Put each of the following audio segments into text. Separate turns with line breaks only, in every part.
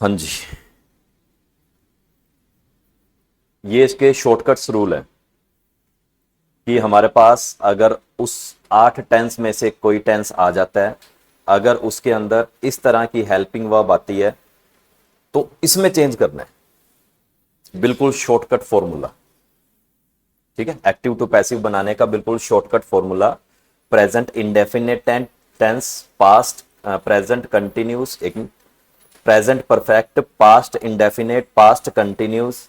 हाँ जी, ये इसके शॉर्टकट्स रूल है कि हमारे पास अगर उस 8 टेंस में से कोई टेंस आ जाता है, अगर उसके अंदर इस तरह की हेल्पिंग वर्ब आती है तो इसमें चेंज करना है। बिल्कुल शॉर्टकट फॉर्मूला। ठीक है, एक्टिव टू पैसिव बनाने का बिल्कुल shortcut formula. Present indefinite tense, past present continuous, एक present perfect, past indefinite, past continuous,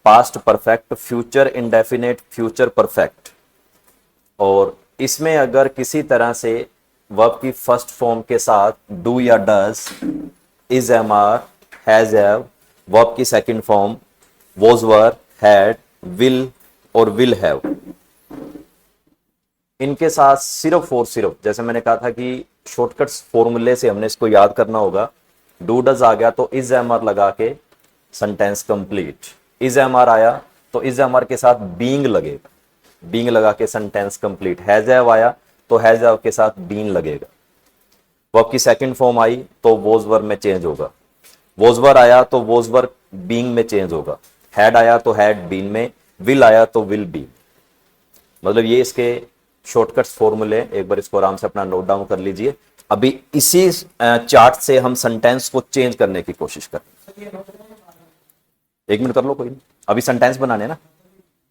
past perfect, future indefinite, future perfect. और इसमें अगर किसी तरह से वर्ब की फर्स्ट फॉर्म के साथ डू या does, is, am, are, has, have, verb की second form was, were, had, will और विल हैव, इनके साथ सिर्फ और सिर्फ जैसे मैंने कहा था कि शॉर्टकट्स फॉर्मूले से हमने इसको याद करना होगा। डू डज आ गया तो इज, एम, आर लगा के sentence complete. Is, am, are आया तो इज, एम, आर के साथ बीइंग लगेगा, बीइंग लगा के सेंटेंस कंप्लीट। हैज, हैव आया तो हैज, हैव के साथ बीन लगेगा। वर्ब की सेकंड फॉर्म आई तो वॉज, वर में चेंज होगा। वॉज, वर आया तो वॉज, वर बीइंग में चेंज होगा। हैड आया तो हैड बीन में, विल आया तो विल बी। मतलब ये इसके शॉर्टकट्स फॉर्मूले, एक बार इसको आराम से अपना नोट डाउन कर लीजिए। अभी इसी चार्ट से हम सेंटेंस को चेंज करने की कोशिश करें। 1 मिनट कर लो, कोई नहीं, अभी सेंटेंस बनाने ना,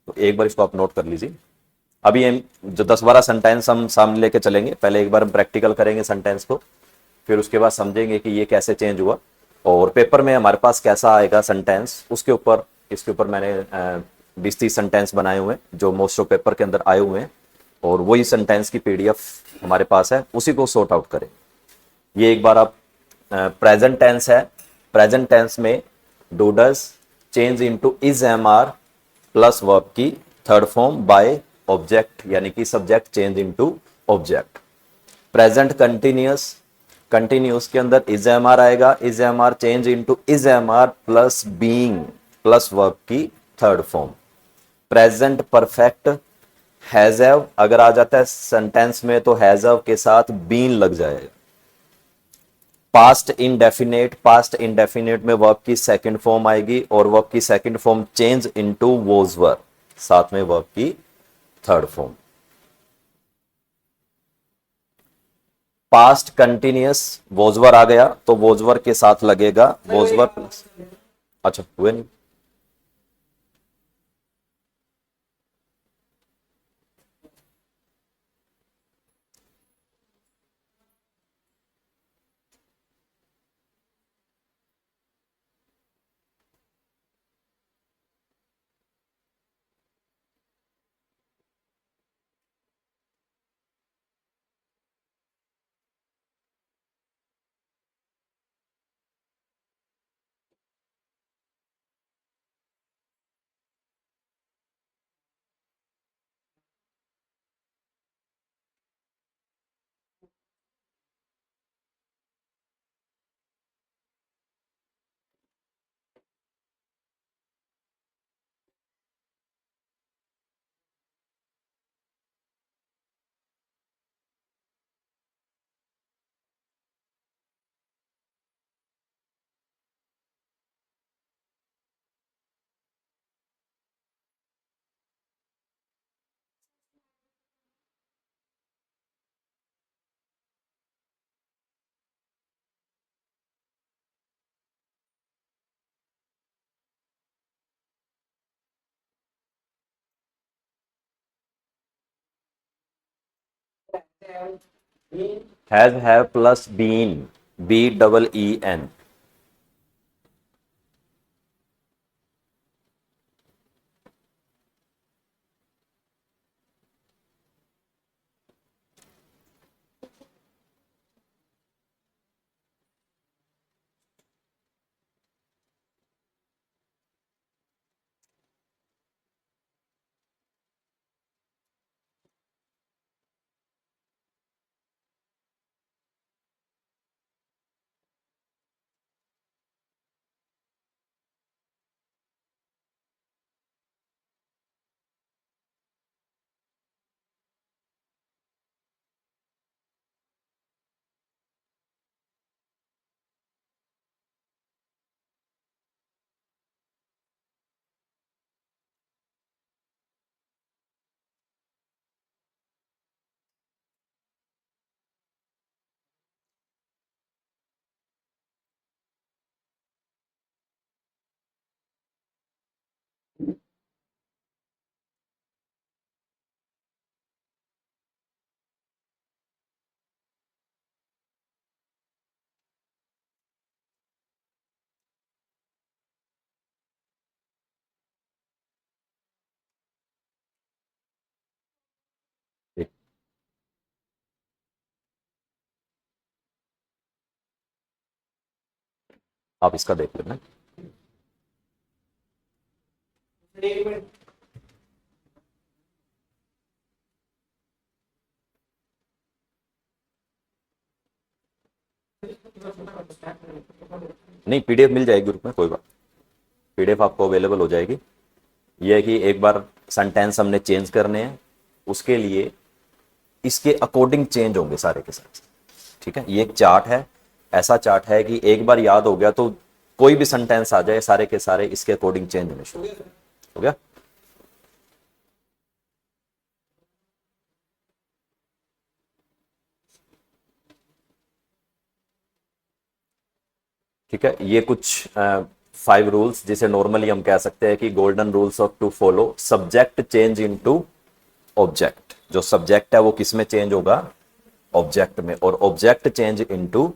तो एक बार इसको आप नोट कर लीजिए। अभी हम जो 10-12 सेंटेंस हम सामने लेके चलेंगे, पहले एक बार हम प्रैक्टिकल करेंगे सेंटेंस को, फिर उसके बाद समझेंगे कि ये कैसे चेंज हुआ और पेपर में हमारे पास कैसा आएगा सेंटेंस। उसके ऊपर, इसके ऊपर मैंने 20-30 सेंटेंस बनाए हुए हैं जो मोस्ट ऑफ पेपर के अंदर आए हुए हैं, और वही सेंटेंस की पीडीएफ हमारे पास है, उसी को सॉर्ट आउट करें। ये एक बार आप, प्रेजेंट टेंस है, प्रेजेंट टेंस में do does change into is, am, are plus verb की थर्ड फॉर्म बाय ऑब्जेक्ट, यानी कि subject change into object. Present continuous, continuous के अंदर इज, एम, आर आएगा, is, am, are change into is, am, are plus being plus verb की third form. Present perfect, has, have अगर आ जाता है सेंटेंस में तो हैज, हैव के साथ बीन लग जाएगा। पास्ट इंडेफिनेट, पास्ट इंडेफिनेट में वर्ब की सेकंड फॉर्म आएगी और वर्ब की second form change into was, were, साथ में वर्ब की third form. Past continuous, was were आ गया तो वॉजवर के साथ लगेगा वॉजवर प्लस, अच्छा हुए नहीं, has, have plus been, B double E N. आप इसका देख लेना। नहीं, पीडीएफ मिल जाएगी ग्रुप में, कोई बात, पीडीएफ आपको अवेलेबल हो जाएगी। यह है कि एक बार सेंटेंस हमने चेंज करने हैं, उसके लिए इसके अकॉर्डिंग चेंज होंगे सारे के सारे। ठीक है, ये एक चार्ट है, ऐसा चार्ट है कि एक बार याद हो गया तो कोई भी सेंटेंस आ जाए सारे के सारे इसके अकॉर्डिंग चेंज होने शुरू हो गया। ठीक है, ये कुछ 5 रूल्स जिसे नॉर्मली हम कह सकते हैं कि golden rules of to follow. Subject change into object, जो सब्जेक्ट है वो किस में चेंज होगा, ऑब्जेक्ट में, और ऑब्जेक्ट चेंज इनटू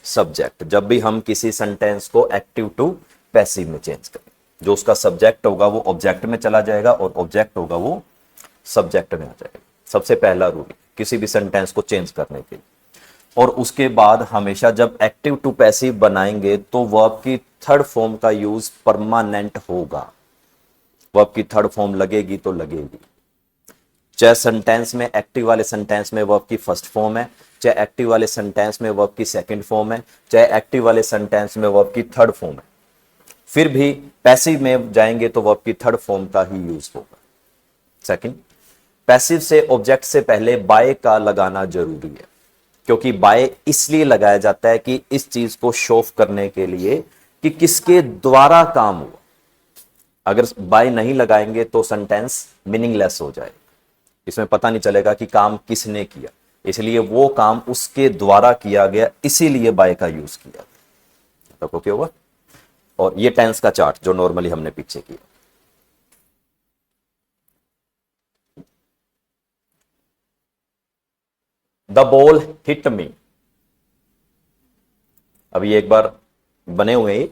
सब्जेक्ट जब भी हम किसी सेंटेंस को एक्टिव टू पैसिव में चेंज करें। जो उसका सब्जेक्ट होगा वो ऑब्जेक्ट में चला जाएगा और ऑब्जेक्ट होगा वो सब्जेक्ट में आ जाएगा। सबसे पहला रूल किसी भी सेंटेंस को चेंज करने के लिए। और उसके बाद हमेशा जब एक्टिव टू पैसिव बनाएंगे तो वर्ब की थर्ड फॉर्म का यूज परमानेंट होगा। वर्ब की थर्ड फॉर्म लगेगी तो लगेगी, चाहे सेंटेंस में, एक्टिव वाले सेंटेंस में वर्ब की फर्स्ट फॉर्म है, चाहे एक्टिव वाले सेंटेंस में वर्ब की सेकंड फॉर्म है, चाहे एक्टिव वाले सेंटेंस में वर्ब की थर्ड फॉर्म है, फिर भी पैसिव में जाएंगे तो वर्ब की थर्ड फॉर्म का ही यूज होगा। सेकंड, पैसिव से ऑब्जेक्ट से पहले बाय का लगाना जरूरी है, क्योंकि बाय इसलिए लगाया जाता है कि इस चीज को शो करने के लिए कि किसके द्वारा काम हुआ। अगर बाय नहीं लगाएंगे तो सेंटेंस मीनिंगलेस हो जाएगा, इसमें पता नहीं चलेगा कि काम किसने किया, इसलिए वो काम उसके द्वारा किया गया, इसीलिए बाय का यूज किया गया। तो क्या होगा, और ये टेंस का चार्ट जो नॉर्मली हमने पीछे किया। द बॉल हिट मी, अभी एक बार बने हुए ही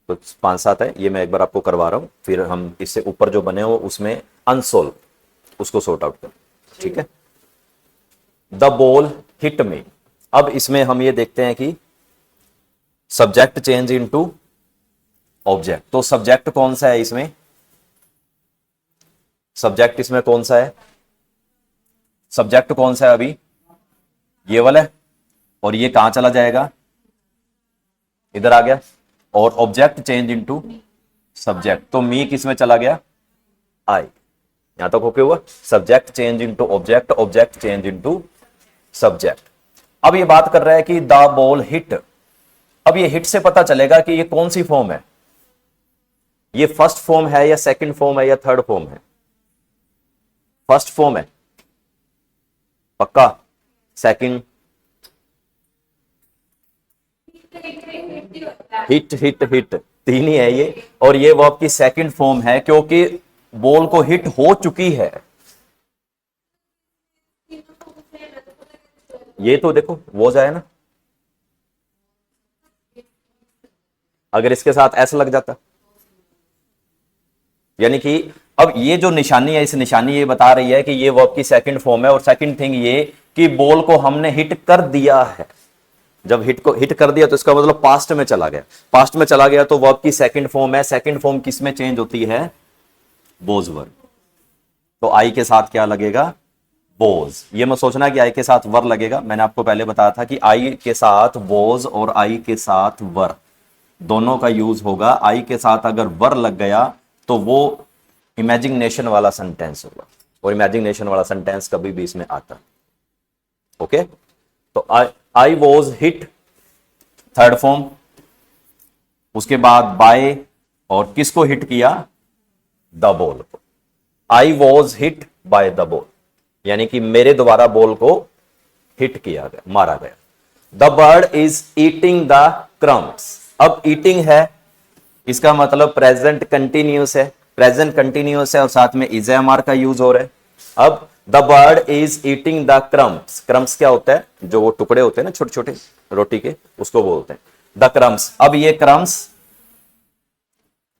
तो 5-7 है, ये मैं एक बार आपको करवा रहा हूं, फिर हम इससे ऊपर जो बने हो उसमें अनसोल्व उसको सॉर्ट आउट करें। ठीक है, द बॉल हिट मी। अब इसमें हम ये देखते हैं कि सब्जेक्ट चेंज इनटू ऑब्जेक्ट, तो सब्जेक्ट कौन सा है इसमें, सब्जेक्ट इसमें कौन सा है, सब्जेक्ट कौन सा है अभी, ये वाला है, और ये कहां चला जाएगा, इधर आ गया, और ऑब्जेक्ट चेंज इनटू सब्जेक्ट, तो मी किस में चला गया, आई। यहां तक ओके हुआ, subject change into object, object change into subject. अब ये बात कर रहा है कि द बॉल हिट। अब ये हिट से पता चलेगा कि ये कौन सी फॉर्म है, ये फर्स्ट फॉर्म है या सेकंड फॉर्म है या थर्ड फॉर्म है, फर्स्ट फॉर्म है पक्का, सेकंड, हिट हिट हिट तीन ही है ये, और ये वर्ब की सेकंड फॉर्म है क्योंकि बॉल को हिट हो चुकी है। ये तो देखो वो जाए ना, अगर इसके साथ ऐसा लग जाता, यानी कि अब ये जो निशानी है, इस निशानी ये बता रही है कि ये वर्ब की सेकंड फॉर्म है, और सेकंड थिंग ये कि बॉल को हमने हिट कर दिया है। जब हिट को हिट कर दिया तो इसका मतलब पास्ट में चला गया, पास्ट में चला गया तो वर्ब की सेकंड फॉर्म है, सेकंड फॉर्म किस में चेंज होती है, बोज वर्ब, तो आई के साथ क्या लगेगा, बोज। ये मत सोचना कि आई के साथ वर लगेगा, मैंने आपको पहले बताया था कि आई के साथ बोज और आई के साथ वर दोनों का यूज होगा। आई के साथ अगर वर लग गया तो वो इमेजिनेशन वाला सेंटेंस होगा, और इमेजिनेशन वाला सेंटेंस कभी भी इसमें आता। ओके, तो I was hit third form, उसके बाद बाय, और किसको हिट किया, द बॉल को। I was hit by the ball, यानी कि मेरे द्वारा बॉल को हिट किया गया, मारा गया। The bird is eating the crumbs. अब ईटिंग है, इसका मतलब प्रेजेंट कंटिन्यूस है, प्रेजेंट कंटिन्यूस है और साथ में इज एम का यूज हो रहा है। अब the bird is eating the crumbs. Crumbs क्या होता है, जो वो टुकड़े होते हैं ना छोटे छोटे रोटी के, उसको बोलते हैं द क्रम्स। अब ये क्रम्स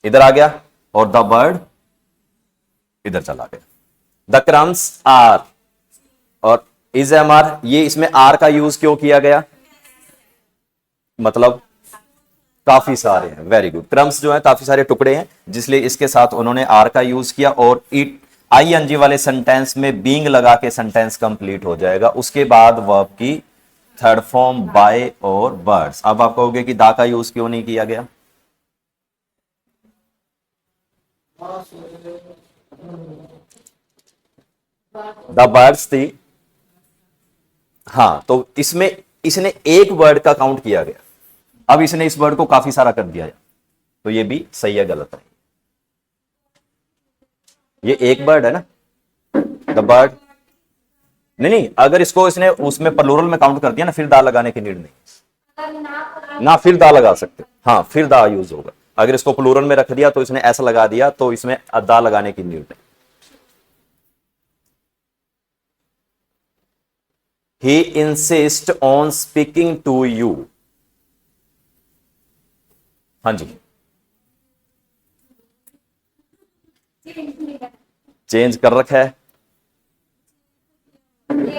इधर आ गया और द बर्ड इधर चला गया। द क्रम्स आर, और इज एम आर, ये इसमें आर का यूज क्यों किया गया, मतलब काफी सारे हैं, वेरी गुड। क्रम्स जो है काफी सारे टुकड़े हैं, जिसलिए इसके साथ उन्होंने आर का यूज किया और इट आईएनजी वाले सेंटेंस में बीइंग लगा के सेंटेंस कंप्लीट हो जाएगा। उसके बाद वर्ब की थर्ड फॉर्म बाय और बर्ड्स। अब आप कहोगे कि दा का यूज क्यों नहीं किया गया? द बर्ड्स थी, हाँ, तो इसमें इसने एक वर्ड का काउंट किया गया। अब इसने इस वर्ड को काफी सारा कर दिया है, तो ये भी सही है गलत है? ये एक बर्ड है ना, द बर्ड। नहीं नहीं, अगर इसको इसने उसमें प्लूरल में काउंट कर दिया ना, फिर दा लगाने की नीड नहीं ना, फिर दा लगा सकते, हाँ फिर दा यूज होगा। अगर इसको प्लूरल में रख दिया तो इसने ऐसा लगा दिया, तो इसमें दा लगाने की नीड नहीं। He insists on speaking to you। हाँ जी, चेंज कर रखा है,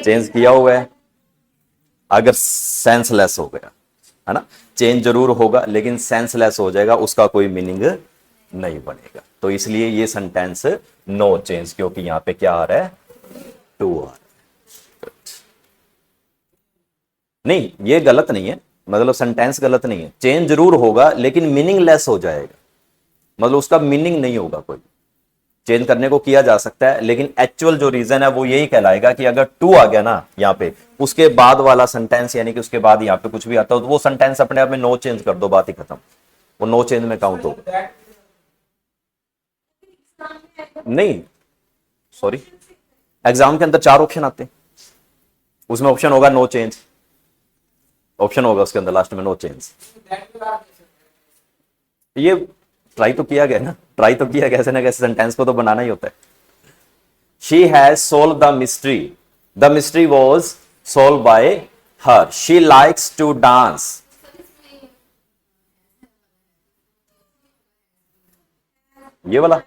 चेंज किया हुआ है। अगर सेंसलेस हो गया है ना, चेंज जरूर होगा लेकिन सेंसलेस हो जाएगा, उसका कोई मीनिंग नहीं बनेगा। तो इसलिए ये सेंटेंस नो चेंज, क्योंकि यहां पे क्या आ रहा है? टू आ रहा है। नहीं, ये गलत नहीं है, मतलब सेंटेंस गलत नहीं है। चेंज जरूर होगा लेकिन मीनिंगलेस हो जाएगा, मतलब उसका मीनिंग नहीं होगा कोई। चेंज करने को किया जा सकता है, लेकिन एक्चुअल जो रीजन है वो यही कहलाएगा कि अगर टू आ गया ना यहाँ पे, उसके बाद वाला सेंटेंस, यानी कि उसके बाद यहाँ पे कुछ भी आता हो, तो वो सेंटेंस अपने आप में नो चेंज कर दो, बात ही खत्म। वो नो चेंज में काउंट होगा। नहीं, सॉरी, एग्जाम के अंदर 4 ऑप्शन आते हैं, उसमें ऑप्शन होगा नो चेंज, ऑप्शन होगा उसके अंदर लास्ट में नो चेंज। ये ट्राई तो किया गया ना, ट्राई तो किया, कैसे ना कैसे सेंटेंस को तो बनाना ही होता है। She has solve the mystery, the mystery was solve by her, she likes to dance. ये वाला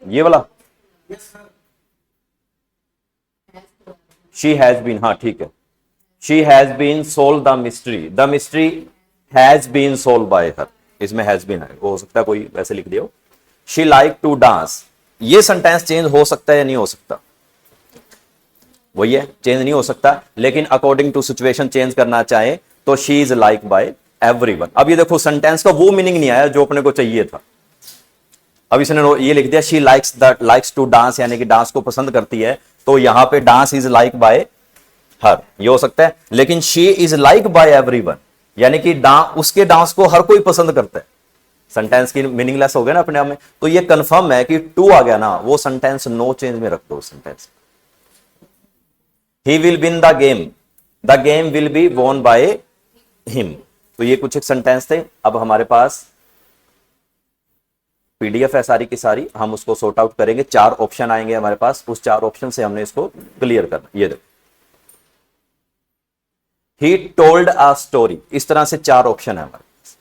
ये वाला शी हैज बीन, हाँ ठीक है, she has been solve the mystery, the mystery has been solve by her, इसमें has been है, हो सकता है कोई वैसे लिख दिया हो। शी लाइक टू डांस, ये सेंटेंस चेंज हो सकता है या नहीं हो सकता? वही है, चेंज नहीं हो सकता, लेकिन अकॉर्डिंग टू सिचुएशन चेंज करना चाहे तो she is like by everyone. अब ये देखो, सेंटेंस का वो मीनिंग नहीं आया जो अपने को चाहिए था। अब इसने ये लिख दिया शी लाइक्स टू डांस, यानी कि डांस को पसंद करती है, तो यहां पे dance is like by her, ये हो सकता है। लेकिन she is like by everyone, यानी कि उसके डांस को हर कोई पसंद करता है। सेंटेंस की मीनिंगलेस हो गया ना अपने आप में, तो ये कंफर्म है कि टू आ गया ना, वो सेंटेंस नो चेंज में रख दो sentence. He will win the game will be won by him. तो ये कुछ एक सेंटेंस थे। अब हमारे पास पीडीएफ है सारी की सारी, हम उसको सॉर्ट आउट करेंगे। 4 ऑप्शन आएंगे हमारे पास, उस 4 ऑप्शन से हमने इसको क्लियर करना। ये देखो, ही टोल्ड अ स्टोरी, इस तरह से 4 ऑप्शन है हमारे पास।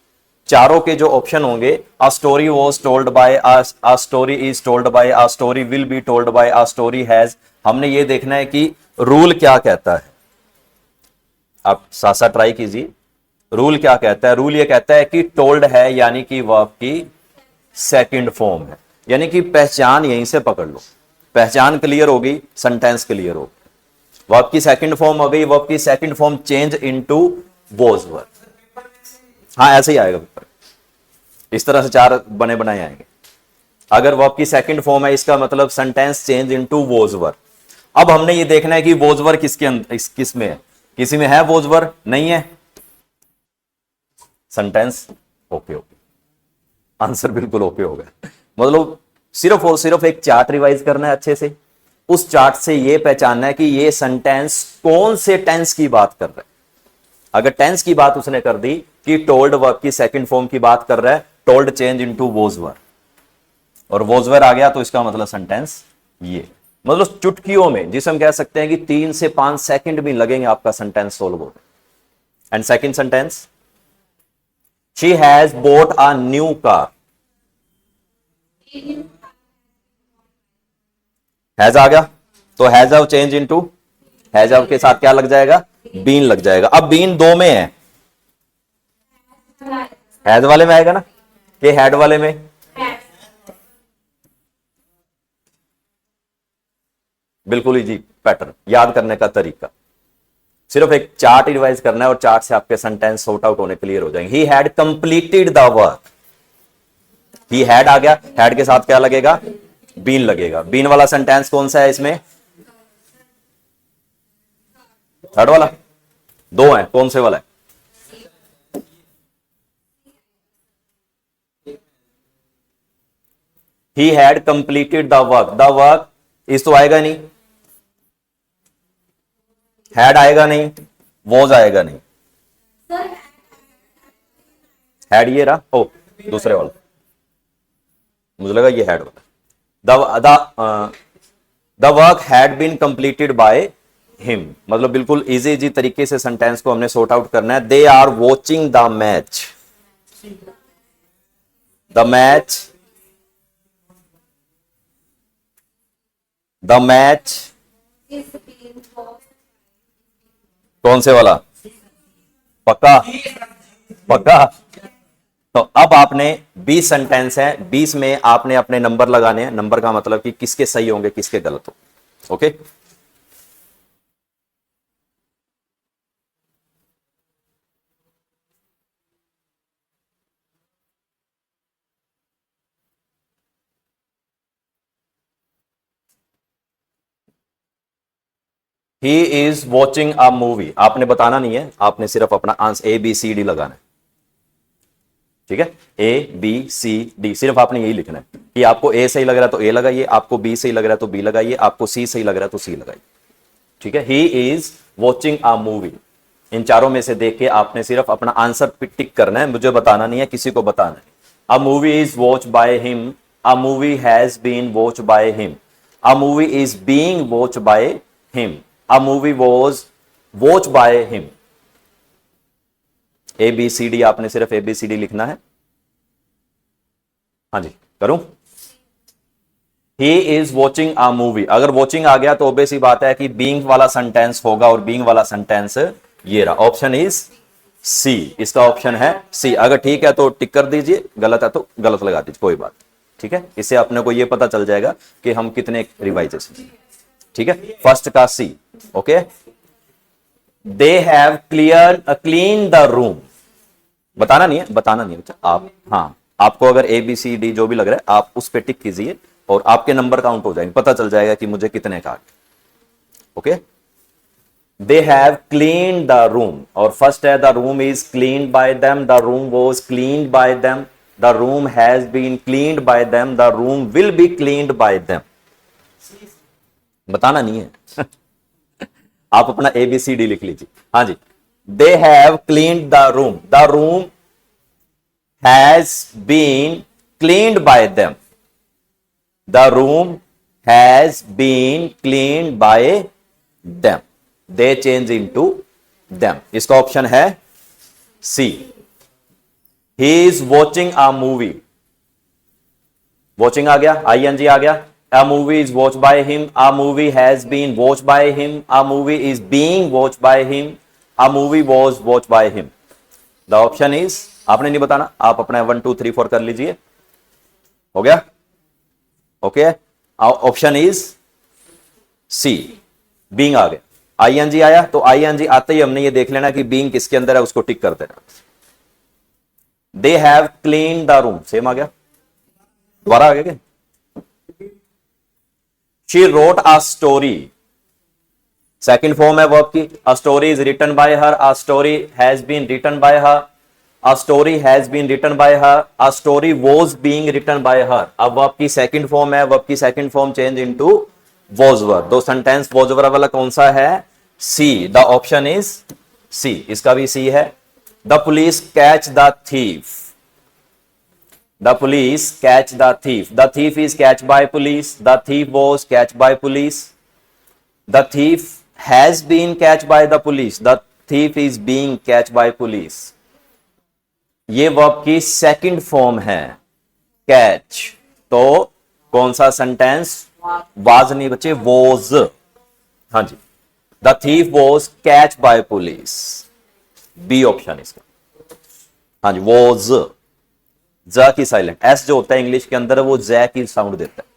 चारों के जो ऑप्शन होंगे, a story was told by, a story is told by, a story will be told by, a story has. हमने ये देखना है कि रूल क्या कहता है। आप साथ साथ ट्राई कीजिए, रूल क्या कहता है। रूल ये कहता है कि टोल्ड है यानी कि वर्ब की सेकंड फॉर्म है, यानी कि पहचान यहीं से पकड़ लो। पहचान क्लियर होगी, सेंटेंस क्लियर होगी। वर्ब की सेकंड फॉर्म हो गई, वर्ब की second form change into was verb. हाँ ऐसे ही आएगा पेपर, इस तरह से 4 बने बनाए आएंगे। अगर वर्ब की सेकंड फॉर्म है, इसका मतलब sentence change into was verb. अब हमने ये देखना है कि वॉज वर्ब किसके अंदर, किस में है, किसी में है वॉज वर्ब, नहीं है, सेंटेंस ओके ओके, आंसर बिल्कुल ओके हो गया। मतलब सिर्फ और सिर्फ एक चार्ट रिवाइज करना है अच्छे से, उस चार्ट से ये पहचानना है कि ये सेंटेंस कौन से टेंस की बात कर रहा है। अगर टेंस की बात उसने कर दी कि टोल्ड वर्ब की सेकंड फॉर्म की बात कर रहा है, told change into was verb, और वॉज वर्ब आ गया, तो इसका मतलब सेंटेंस ये, मतलब चुटकियों में, जिसे हम कह सकते हैं कि 3 से 5 सेकंड भी लगेंगे आपका सेंटेंस सोल्व हो। And second sentence, she has bought a new car, has आ गया, तो has have change into, has have के साथ क्या लग जाएगा, बीन लग जाएगा। अब बीन दो में है, हैज वाले में आएगा ना, कि हैड वाले में? बिल्कुल इजी पैटर्न, याद करने का तरीका, सिर्फ एक चार्ट रिवाइज करना है और चार्ट से आपके सेंटेंस सॉर्ट आउट होने क्लियर हो जाएंगे। He had completed the work, he had आ गया, हैड के साथ क्या लगेगा? बीन लगेगा। बीन वाला सेंटेंस कौन सा है इसमें? थर्ड वाला। दो है, कौन से वाला है? ही had completed the work, the work इस तो आएगा नहीं, हैड आएगा नहीं, वॉज आएगा नहीं, हैड ये रहा, ओ दूसरे वाला, मुझे लगा ये हैड वाला। The work had been completed by him, मतलब बिल्कुल इजी इजी तरीके से सेंटेंस को हमने सॉर्ट आउट करना है। They are watching the match, the match, the match कौन से वाला? पक्का? पक्का। तो अब आपने 20 सेंटेंस है, 20 में आपने अपने नंबर लगाने हैं। नंबर का मतलब कि किसके सही होंगे किसके गलत हो। Okay, he is watching a movie, आपने बताना नहीं है, आपने सिर्फ अपना आंसर ABCD लगाना है। ठीक है, ABCD, सिर्फ आपने यही लिखना है कि आपको A सही लग रहा है तो A लगाइए, आपको B सही लग रहा है तो B लगाइए, आपको C सही लग रहा है तो C लगाइए। ठीक है, he is watching a movie, इन चारों में से देख के आपने सिर्फ अपना आंसर टिक करना है, मुझे बताना नहीं है, किसी को बताना है। A movie is watch by him, a movie has been watch by him, a movie is being watch by him, a movie was watch by him. ABCD आपने सिर्फ ABCD लिखना है। हाँ जी, करूं? He is watching a movie, अगर watching आ गया तो ऑब्वियस ही बात है कि बीइंग वाला सेंटेंस होगा, और बीइंग वाला सेंटेंस ये रहा, ऑप्शन इज सी, इसका ऑप्शन है सी। अगर ठीक है तो टिक कर दीजिए, गलत है तो गलत लगा दीजिए, कोई बात। ठीक है, इससे अपने को ये पता चल जाएगा कि हम कितने रिवाइजेशन। ठीक है, फर्स्ट का C. Okay, they have clean the room, बताना नहीं है, बताना नहीं है आप। हाँ, आपको अगर ABCD जो भी लग रहा है आप उस पर टिक कीजिए और आपके नंबर काउंट हो जाएंगे, पता चल जाएगा कि मुझे कितने का। Okay, they have clean the room, और फर्स्ट है the room is clean by them, the room was clean by them, the room has been cleaned by them, the room will be cleaned by them. बताना नहीं है आप अपना ABCD लिख लीजिए। हाँ जी, they have cleaned the room, the room has been cleaned by them, the room has been cleaned by them, they change into them, इसका ऑप्शन है C. He is watching a movie, watching आ गया, ING आ गया। A movie is watched by him, a movie has been watched by him, a movie is being watched by him, a movie was watched by him. The option is, आपने नहीं बताना, आप अपना 1 2 3 4 कर लीजिए। हो गया? Okay, option is C, being आ गया। ING आया तो ING आते ही हमने ये देख लेना कि बीइंग किसके अंदर है, उसको टिक कर देना। They have clean the room, same आ गया, दोबारा आ गया क्या? She wrote a story, second form है वर्ब की। A story is written by her, a story has been written by her, a story has been written by her, a story was being written by her। अब verb की second form है, verb की second form change into was verb। दो sentence was verb वाला कौन सा है? सी, the option is सी, इसका भी सी है। The police catch the thief, the police catch the thief, the thief is catched by police, the thief was catched by police, the thief has been catched by the police, the thief is being catched by police। ये verb की second form है catch, तो कौन सा sentence? Was नहीं बच्चे, was. हाँ जी, the thief was catch by police, B option इसका। हाँ जी, वॉज, ज की साइलेंट, एस जो होता है इंग्लिश के अंदर वो ज की साउंड देता है।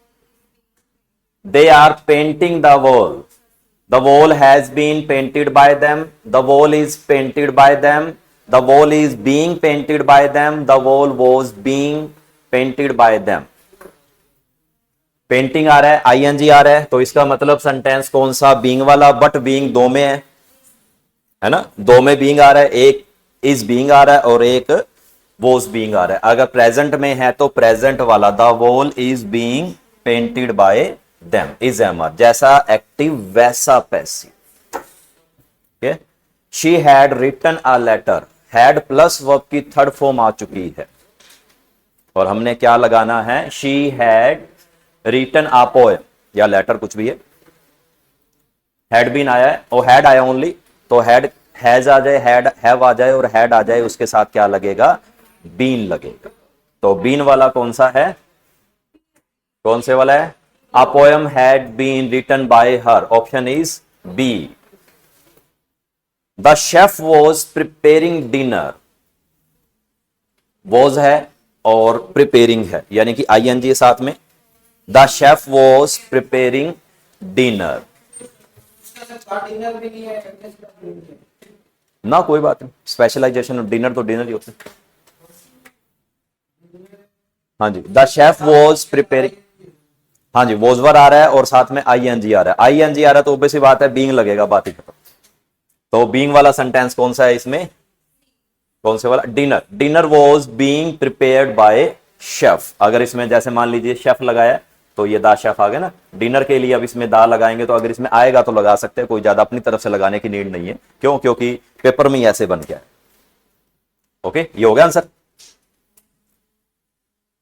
They are painting the wall, the wall has been painted by them, the wall is painted by them, the wall is being painted by them, the wall was being painted by them. Painting आ रहा है, ING आ रहा है, तो इसका मतलब sentence कौन सा, बीइंग वाला, बट बीइंग दो में है ना, दो में बीइंग आ रहा है, एक इज बीइंग आ रहा है और एक वॉज बीइंग आ रहा है। अगर प्रेजेंट में है तो प्रेजेंट वाला, the wall is being painted by them, is am are, जैसा एक्टिव वैसा passive. Okay, she had written a letter, had plus verb की थर्ड फॉर्म आ चुकी है और हमने क्या लगाना है, she had written a poem या लेटर कुछ भी है, हैड बीन आया है और हैड आया ओनली, तो हैड हैज आ जाए, हैड हैव आ जाए और हैड आ जाए, उसके साथ क्या लगेगा, बीन लगेगा। तो बीन वाला कौन सा है, कौन से वाला है, a poem had been written by her, option is B. The chef was preparing dinner, was है और प्रिपेयरिंग है, यानी कि आईएनजी साथ में, the chef was preparing dinner. ना कोई बात नहीं, स्पेशलाइजेशन, डिनर तो डिनर ही होता है। हाँ जी, द शेफ वॉज प्रिपेयरिंग, हाँ जी, वॉजवर आ रहा है और साथ में आईएनजी आ रहा है, आईएनजी आ रहा है तो ऑब्वियस बात है बीइंग लगेगा, बात ही खत्म। तो बीइंग वाला सेंटेंस कौन सा है इसमें, कौन से वाला, dinner, dinner was being prepared by chef. अगर इसमें जैसे मान लीजिए शेफ लगाया तो ये दा शेफ आ गया ना, डिनर के लिए अब इसमें दा लगाएंगे, तो अगर इसमें आएगा तो लगा सकते हैं, कोई ज्यादा अपनी तरफ से लगाने की नीड नहीं है, क्यों, क्योंकि पेपर में ऐसे बन गया है। ओके, ये हो गया answer.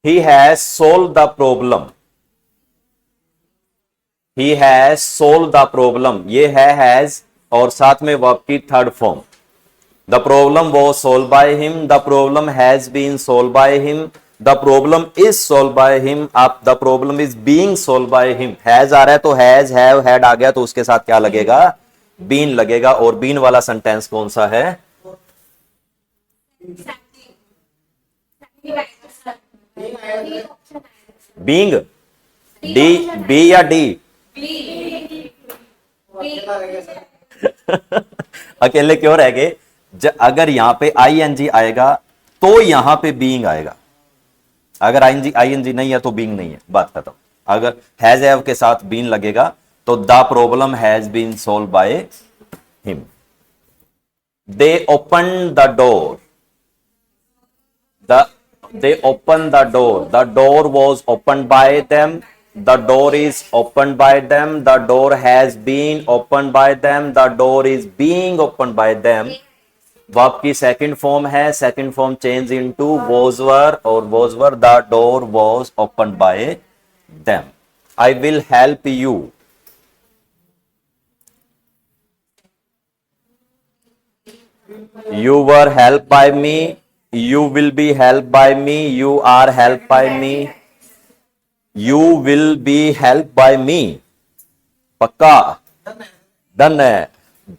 He has solve the problem, he has solve the problem, ये है हैज और साथ में वर्ब की third form, the problem was solve by him, the problem has been solve by him, the problem is solve by him, आप the problem is being solve by him. Has आ रहा है तो has have had आ गया तो उसके साथ क्या लगेगा, बीन लगेगा। और बीन वाला सेंटेंस कौन सा है, बीइंग, डी, बी या डी, अकेले क्यों रह गए, अगर यहां पे आईएनजी आएगा तो यहां पे बीइंग आएगा, अगर आईएनजी नहीं है तो बीइंग नहीं है, बात खत्म। अगर हैज हैव के साथ बीन लगेगा तो the problem has been solve by him. They open the door, they opened the door was opened by them, the door is opened by them, the door has been opened by them, the door is being opened by them। Verb की second form है, second form change into was were और was were, the door was opened by them। I will help you, you were helped by me, you will be helped by me, you are helped by me, you will be helped by me। पक्का done है,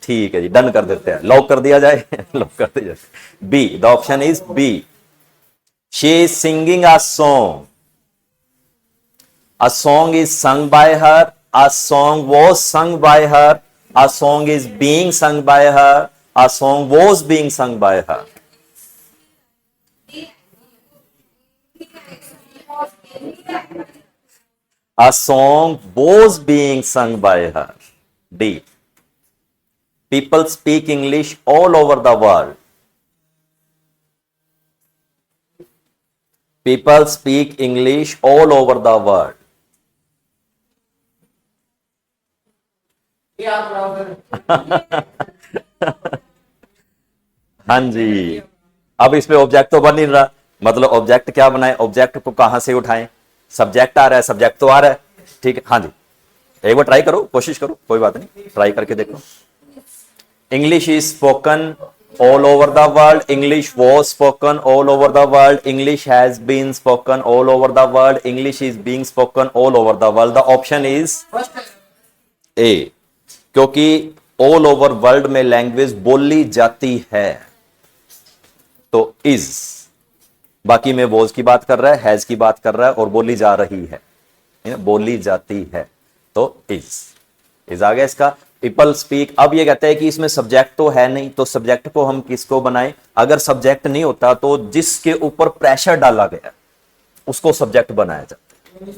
ठीक है जी, done कर देते हैं, lock कर दिया जाए, लॉक कर दिया जाए। B, the option is B. She is singing a song, a song is sung by her, a song was sung by her, a song is being sung by her, a song was being sung by her. A song was being sung by her। D, people speak English all over the world, people speak English all over the world। हाँ जी, अब इस पे object तो बन नहीं रहा, मतलब object क्या बनाए, ऑब्जेक्ट को कहां से उठाएं, सब्जेक्ट आ रहा है, सब्जेक्ट तो आ रहा है, ठीक है। हाँ जी, एक बार ट्राई करो, कोशिश करो, कोई बात नहीं, ट्राई करके देखो। English is spoken all over the world, English was spoken all over the world, English has been spoken all over the world, English is being spoken all over the world। The option is A, क्योंकि all over world में language बोली जाती है, तो is. बाकी में was की बात कर रहा है, हैज की बात कर रहा है, और बोली जा रही है, बोली जाती है, तो इज आ गया इसका। People speak. अब ये कहता है कि इसमें सब्जेक्ट तो है नहीं, तो सब्जेक्ट को हम किसको बनाएं? अगर सब्जेक्ट नहीं होता तो जिसके ऊपर प्रेशर डाला गया उसको सब्जेक्ट बनाया जाता है,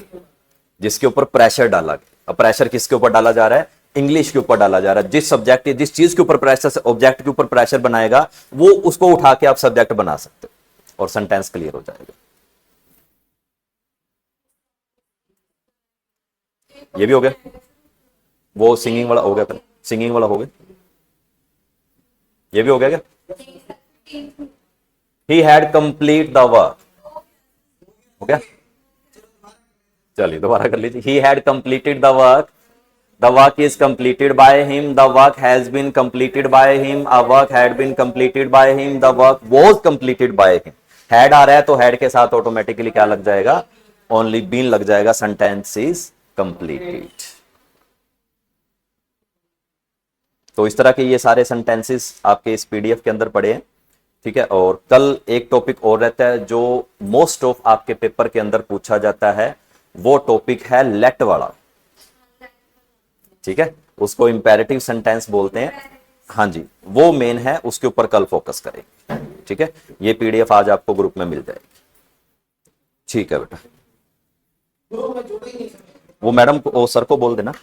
जिसके ऊपर प्रेशर डाला गया। अब प्रेशर किसके ऊपर डाला जा रहा है? इंग्लिश के ऊपर डाला जा रहा है। जिस सब्जेक्ट, जिस चीज के ऊपर प्रेशर से ऑब्जेक्ट के ऊपर प्रेशर बनाएगा, वो उसको उठा के आप सब्जेक्ट बना सकते हो और सेंटेंस क्लियर हो जाएगा। ये भी हो गया। वो सिंगिंग वाला हो गया, पहले सिंगिंग वाला हो गया। ये भी हो गया क्या? He had complete the work. हो गया। चलिए दोबारा कर लीजिए। He had completed the work, the work is completed by him, the work has been completed by him, a work had been completed by him, the work was completed by him. Had आ रहा है तो had के साथ automatically क्या लग जाएगा? Only been लग जाएगा। Sentence is completed. तो इस तरह के ये सारे सेंटेंसेस आपके इस पीडीएफ के अंदर पड़े हैं, ठीक है। और कल एक टॉपिक और रहता है जो मोस्ट ऑफ आपके पेपर के अंदर पूछा जाता है, वो टॉपिक है लेट वाला, ठीक है। उसको इंपेरेटिव सेंटेंस बोलते हैं। हाँ जी, वो मेन है, उसके ऊपर कल फोकस करेंगे, ठीक है। ये पीडीएफ आज आपको ग्रुप में मिल जाएगी, ठीक है बेटा। वो मैडम को, वो सर को बोल देना।